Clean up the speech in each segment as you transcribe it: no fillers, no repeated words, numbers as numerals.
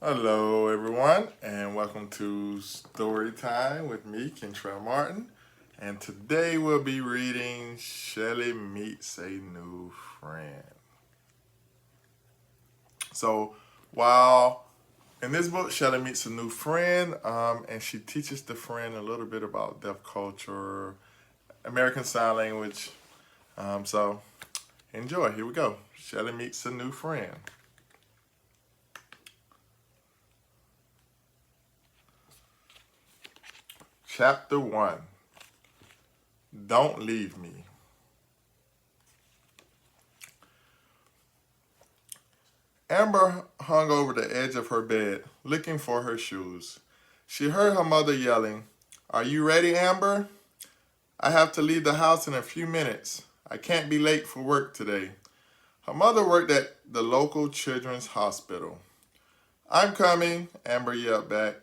Hello, everyone, and welcome to Story Time with me, Kentrell Martin. And today we'll be reading Shelley Meets a New Friend. So, while in this book, Shelley meets a new friend, and she teaches the friend a little bit about deaf culture, American Sign Language. So, enjoy. Here we go. Shelley meets a new friend. Chapter 1. Don't Leave Me. Amber hung over the edge of her bed, looking for her shoes. She heard her mother yelling, "Are you ready, Amber? I have to leave the house in a few minutes. I can't be late for work today." Her mother worked at the local children's hospital. "I'm coming," Amber yelled back.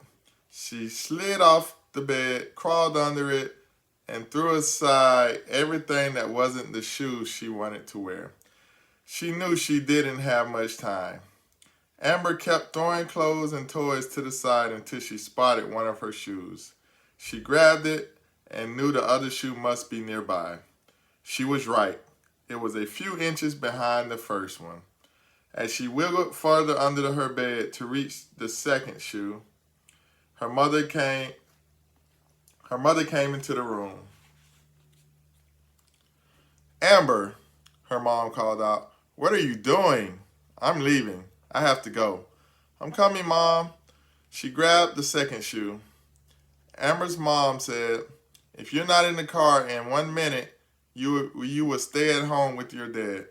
She slid off the bed, crawled under it, and threw aside everything that wasn't the shoes she wanted to wear. She knew she didn't have much time. Amber kept throwing clothes and toys to the side until she spotted one of her shoes. She grabbed it and knew the other shoe must be nearby. She was right. It was a few inches behind the first one. As she wiggled farther under her bed to reach the second shoe, her mother came into the room. "Amber," her mom called out, "what are you doing?" "I'm leaving. I have to go." "I'm coming, Mom." She grabbed the second shoe. Amber's mom said, "If you're not in the car in 1 minute, you will stay at home with your dad."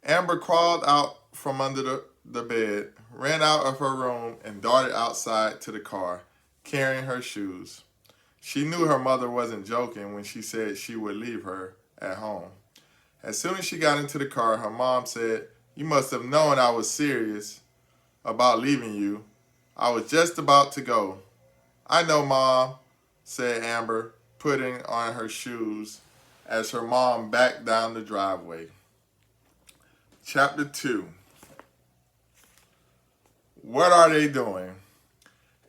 Amber crawled out from under the bed, ran out of her room, and darted outside to the car, carrying her shoes. She knew her mother wasn't joking when she said she would leave her at home. As soon as she got into the car, her mom said, "You must have known I was serious about leaving you. I was just about to go." "I know, Mom," said Amber, putting on her shoes as her mom backed down the driveway. Chapter 2. What are they doing?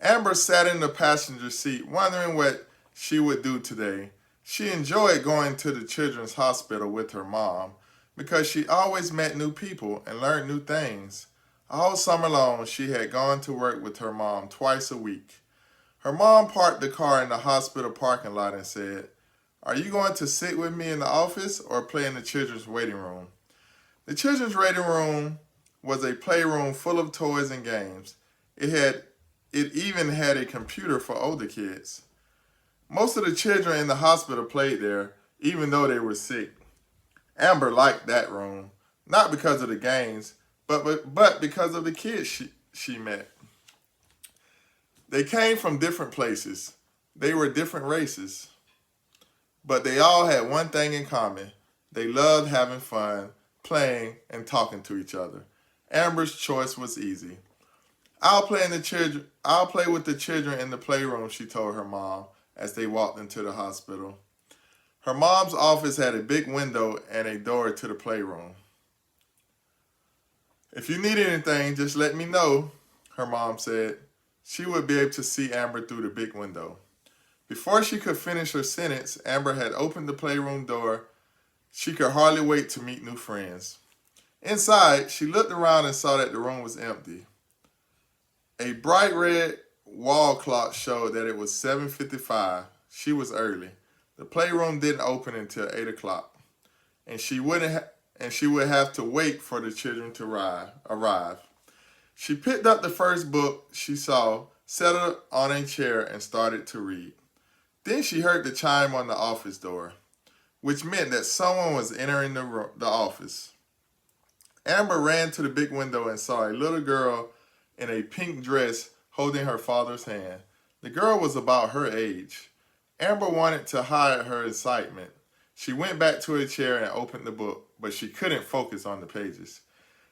Amber sat in the passenger seat, wondering what she would do today. She enjoyed going to the children's hospital with her mom because she always met new people and learned new things. All summer long, she had gone to work with her mom twice a week. Her mom parked the car in the hospital parking lot and said, "Are you going to sit with me in the office or play in the children's waiting room?" The children's waiting room was a playroom full of toys and games. It even had a computer for older kids. Most of the children in the hospital played there, even though they were sick. Amber liked that room, not because of the games, but because of the kids she met. They came from different places. They were different races. But they all had one thing in common. They loved having fun, playing, and talking to each other. Amber's choice was easy. I'll play with the children in the playroom," she told her mom as they walked into the hospital. Her mom's office had a big window and a door to the playroom. "If you need anything, just let me know," her mom said. She would be able to see Amber through the big window. Before she could finish her sentence, Amber had opened the playroom door. She could hardly wait to meet new friends. Inside, she looked around and saw that the room was empty. A bright red wall clock showed that it was 7:55. She was early. The playroom didn't open until 8 o'clock, and she would have to wait for the children to arrive. She picked up the first book she saw, settled on a chair, and started to read. Then she heard the chime on the office door, which meant that someone was entering the office. Amber ran to the big window and saw a little girl in a pink dress holding her father's hand. The girl was about her age. Amber wanted to hide her excitement. She went back to her chair and opened the book, but she couldn't focus on the pages.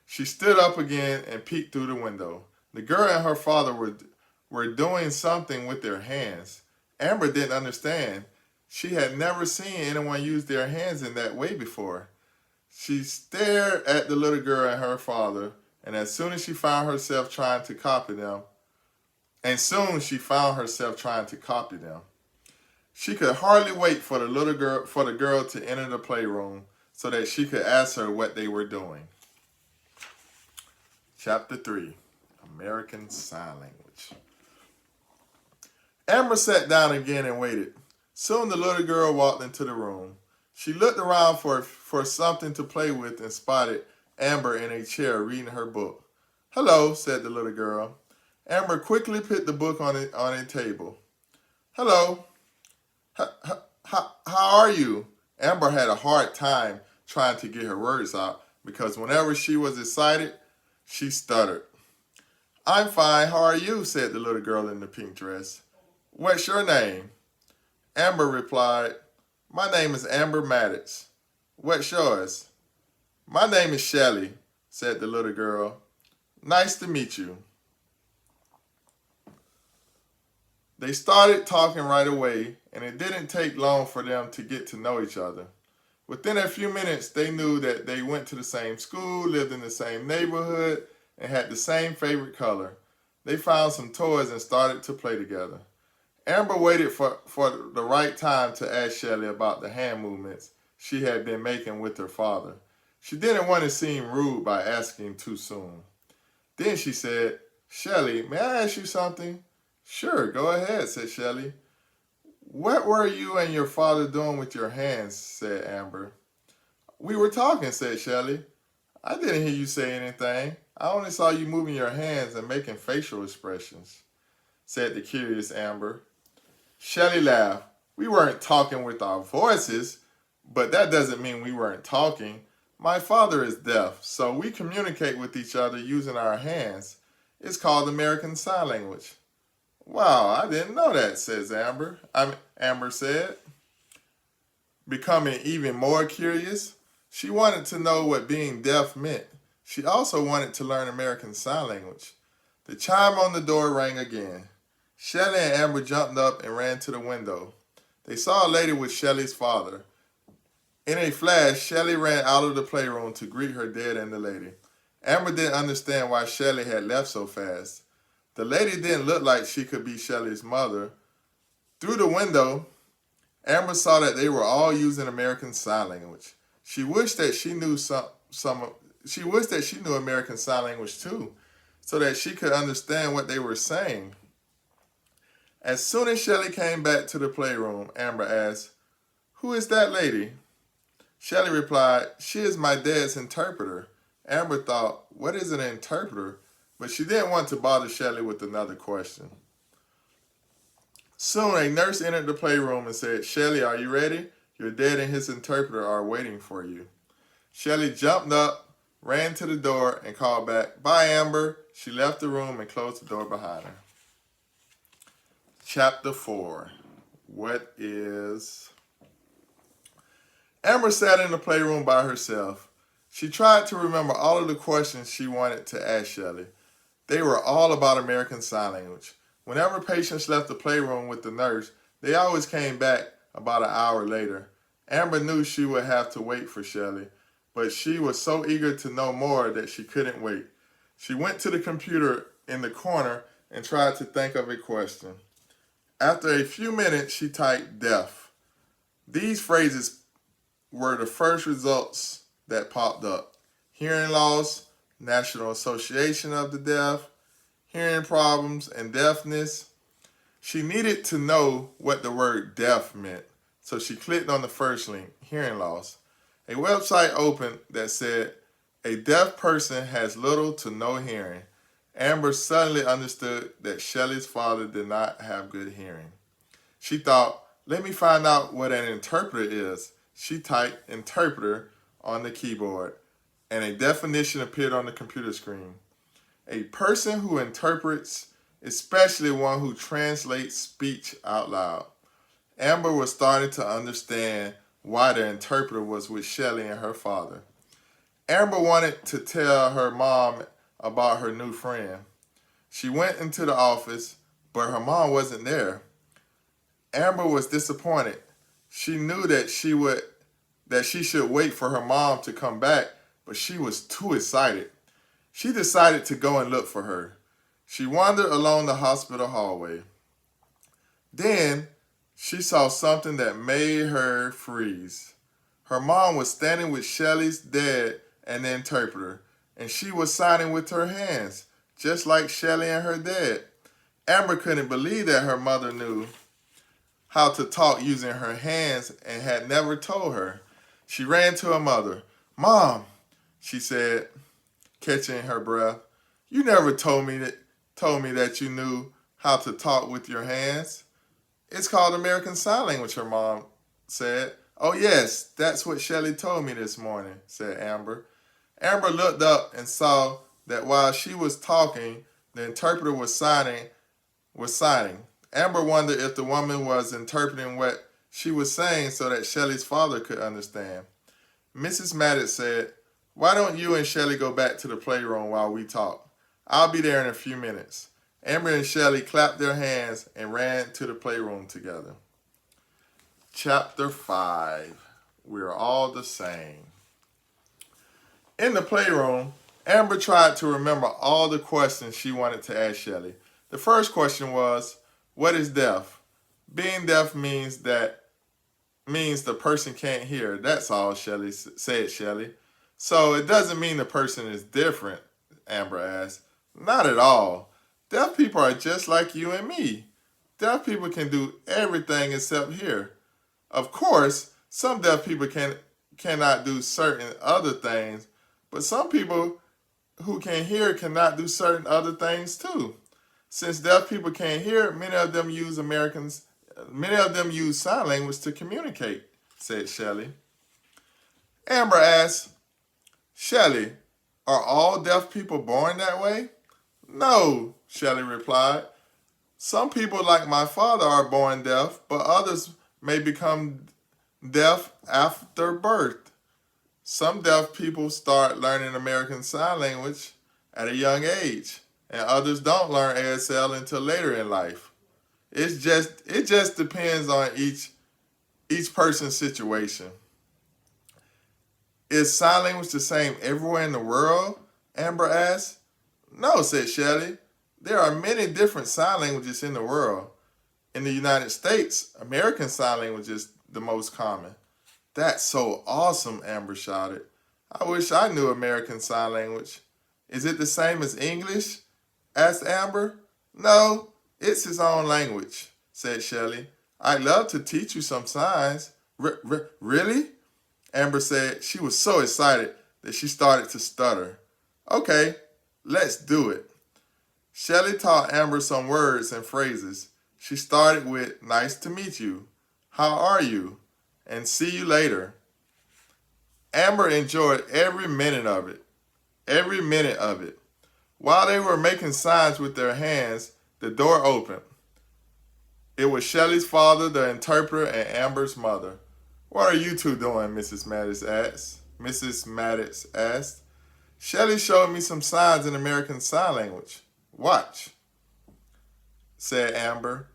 She stood up again and peeked through the window. The girl and her father were doing something with their hands. Amber didn't understand. She had never seen anyone use their hands in that way before. She stared at the little girl and her father, and as soon as she found herself trying to copy them, and soon she found herself trying to copy them. She could hardly wait for the girl to enter the playroom so that she could ask her what they were doing. Chapter 3, American Sign Language. Amber sat down again and waited. Soon the little girl walked into the room. She looked around for something to play with and spotted Amber in a chair reading her book. "Hello," said the little girl. Amber quickly put the book on a table. "Hello. How are you?" Amber had a hard time trying to get her words out because whenever she was excited, she stuttered. "I'm fine. How are you?" said the little girl in the pink dress. "What's your name?" Amber replied, "My name is Amber Maddox. What's yours?" "My name is Shelly," said the little girl. "Nice to meet you." They started talking right away, and it didn't take long for them to get to know each other. Within a few minutes, they knew that they went to the same school, lived in the same neighborhood, and had the same favorite color. They found some toys and started to play together. Amber waited for the right time to ask Shelly about the hand movements she had been making with her father. She didn't want to seem rude by asking too soon. Then she said, "Shelly, may I ask you something?" "Sure, go ahead," said Shelly. "What were you and your father doing with your hands?" said Amber. "We were talking," said Shelly. "I didn't hear you say anything. I only saw you moving your hands and making facial expressions," said the curious Amber. Shelly laughed. "We weren't talking with our voices, but that doesn't mean we weren't talking. My father is deaf, so we communicate with each other using our hands. It's called American Sign Language." "Wow, I didn't know that," says Amber. Amber said, becoming even more curious. She wanted to know what being deaf meant. She also wanted to learn American Sign Language. The chime on the door rang again. Shelly and Amber jumped up and ran to the window. They saw a lady with Shelly's father. In a flash, Shelly ran out of the playroom to greet her dad and the lady. Amber didn't understand why Shelly had left so fast. The lady didn't look like she could be Shelly's mother. Through the window, Amber saw that they were all using American Sign Language. She wished that she knew She wished that she knew American Sign Language too, so that she could understand what they were saying. As soon as Shelly came back to the playroom, Amber asked, "Who is that lady?" Shelly replied, "She is my dad's interpreter." Amber thought, "What is an interpreter?" But she didn't want to bother Shelly with another question. Soon a nurse entered the playroom and said, "Shelly, are you ready? Your dad and his interpreter are waiting for you." Shelly jumped up, ran to the door, and called back, "Bye, Amber." She left the room and closed the door behind her. Chapter 4. What is... Amber sat in the playroom by herself. She tried to remember all of the questions she wanted to ask Shelly. They were all about American Sign Language. Whenever patients left the playroom with the nurse, they always came back about an hour later. Amber knew she would have to wait for Shelly, but she was so eager to know more that she couldn't wait. She went to the computer in the corner and tried to think of a question. After a few minutes, she typed "deaf." These phrases were the first results that popped up: hearing loss, National Association of the Deaf, hearing problems, and deafness. She needed to know what the word deaf meant, so she clicked on the first link, hearing loss. A website opened that said, "A deaf person has little to no hearing." Amber suddenly understood that Shelly's father did not have good hearing. She thought, "Let me find out what an interpreter is." She typed "interpreter" on the keyboard, and a definition appeared on the computer screen. A person who interprets, especially one who translates speech out loud. Amber was starting to understand why the interpreter was with Shelly and her father. Amber wanted to tell her mom about her new friend. She went into the office, but her mom wasn't there. Amber was disappointed. She knew that she should wait for her mom to come back, but she was too excited. She decided to go and look for her. She wandered along the hospital hallway. Then she saw something that made her freeze. Her mom was standing with Shelly's dad and the interpreter, and she was signing with her hands, just like Shelly and her dad. Amber couldn't believe that her mother knew how to talk using her hands and had never told her. She ran to her mother. "Mom," she said, catching her breath, "you never told me that you knew how to talk with your hands." "It's called American Sign Language," her mom said. "Oh yes, that's what Shelly told me this morning," said Amber. Amber looked up and saw that while she was talking, the interpreter was signing. Amber wondered if the woman was interpreting what she was saying so that Shelly's father could understand. Mrs. Maddox said, "Why don't you and Shelly go back to the playroom while we talk? I'll be there in a few minutes." Amber and Shelly clapped their hands and ran to the playroom together. Chapter 5. We're all the same. In the playroom, Amber tried to remember all the questions she wanted to ask Shelly. The first question was, "What is deaf?" "Being deaf means the person can't hear. That's all," said Shelly. "So it doesn't mean the person is different?" Amber asked. "Not at all. Deaf people are just like you and me. Deaf people can do everything except hear. Of course, some deaf people cannot do certain other things, but some people who can hear cannot do certain other things too. Since deaf people can't hear, many of them use sign language to communicate," said Shelly. Amber asked, "Shelly, are all deaf people born that way?" "No," Shelly replied. "Some people like my father are born deaf, but others may become deaf after birth. Some deaf people start learning American Sign Language at a young age, and others don't learn ASL until later in life. It just depends on each person's situation." "Is sign language the same everywhere in the world?" Amber asked. "No," said Shelly. "There are many different sign languages in the world. In the United States, American Sign Language is the most common." "That's so awesome," Amber shouted. "I wish I knew American Sign Language." "Is it the same as English?" asked Amber. "No, it's its own language," said Shelly. "I'd love to teach you some signs." Really?" Amber said. She was so excited that she started to stutter. "Okay, let's do it." Shelly taught Amber some words and phrases. She started with "Nice to meet you," "How are you?" and "See you later." Amber enjoyed every minute of it. Every minute of it. While they were making signs with their hands, the door opened. It was Shelly's father, the interpreter, and Amber's mother. "What are you two doing?" Mrs. Maddox asked. "Shelly showed me some signs in American Sign Language." "Watch," said Amber.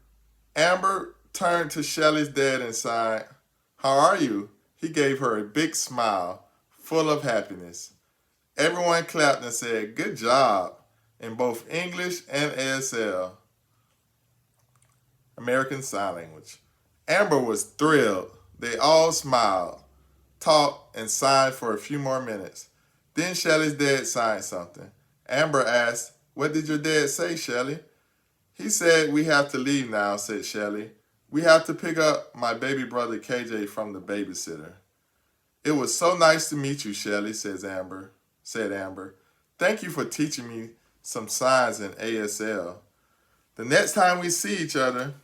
Amber turned to Shelly's dad and sighed, "How are you?" He gave her a big smile, full of happiness. Everyone clapped and said, "Good job," in both English and ASL, American Sign Language. Amber was thrilled. They all smiled, talked, and signed for a few more minutes. Then Shelly's dad signed something. Amber asked, "What did your dad say, Shelly?" "He said we have to leave now," said Shelly. "We have to pick up my baby brother KJ from the babysitter." "It was so nice to meet you, Shelly," said Amber. "Thank you for teaching me some signs in ASL. The next time we see each other,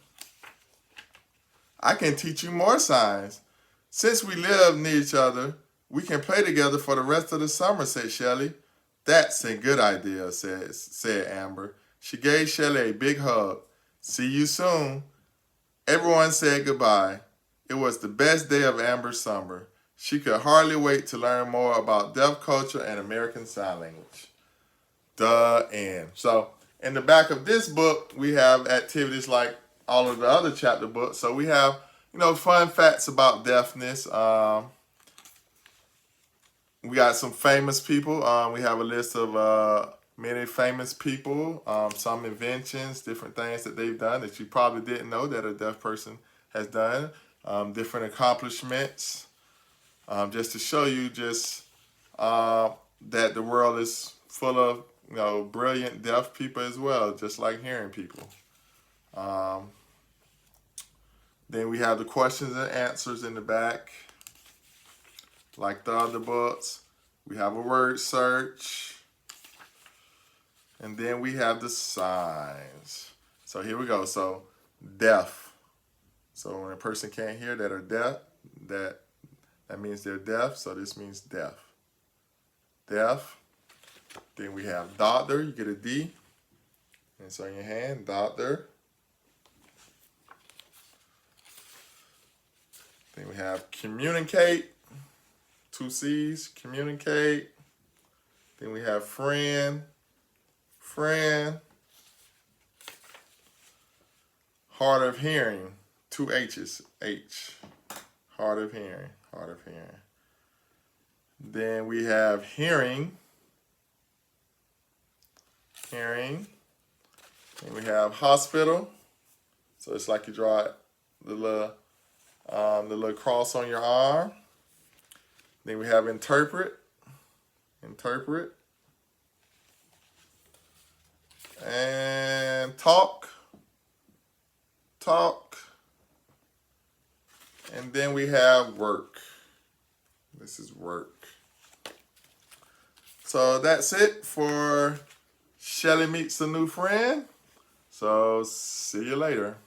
I can teach you more signs. Since we live near each other, we can play together for the rest of the summer," said Shelly. "That's a good idea," said Amber. She gave Shelly a big hug. "See you soon." Everyone said goodbye. It was the best day of Amber's summer. She could hardly wait to learn more about deaf culture and American Sign Language. The end. So, in the back of this book, we have activities like all of the other chapter books. So we have, fun facts about deafness. we got some famous people. We have a list of many famous people, some inventions, different things that they've done that you probably didn't know that a deaf person has done, different accomplishments, just to show you just that the world is full of brilliant deaf people as well, just like hearing people. Um, then we have the questions and answers in the back, like the other books. We have a word search. And then we have the signs. So here we go. So deaf. So when a person can't hear that are deaf, that means they're deaf. So this means deaf. Deaf. Then we have doctor. You get a D. And so in your hand, doctor. Then we have communicate. 2 C's, communicate. Then we have friend. Friend. Hard of hearing. 2 H's. H. Hard of hearing. Hard of hearing. Then we have hearing. Hearing. Then we have hospital. So it's like you draw the little cross on your arm. Then we have interpret. Interpret. And talk. Talk. And then we have work. This is work. So that's it for Shelly Meets a New Friend. So see you later.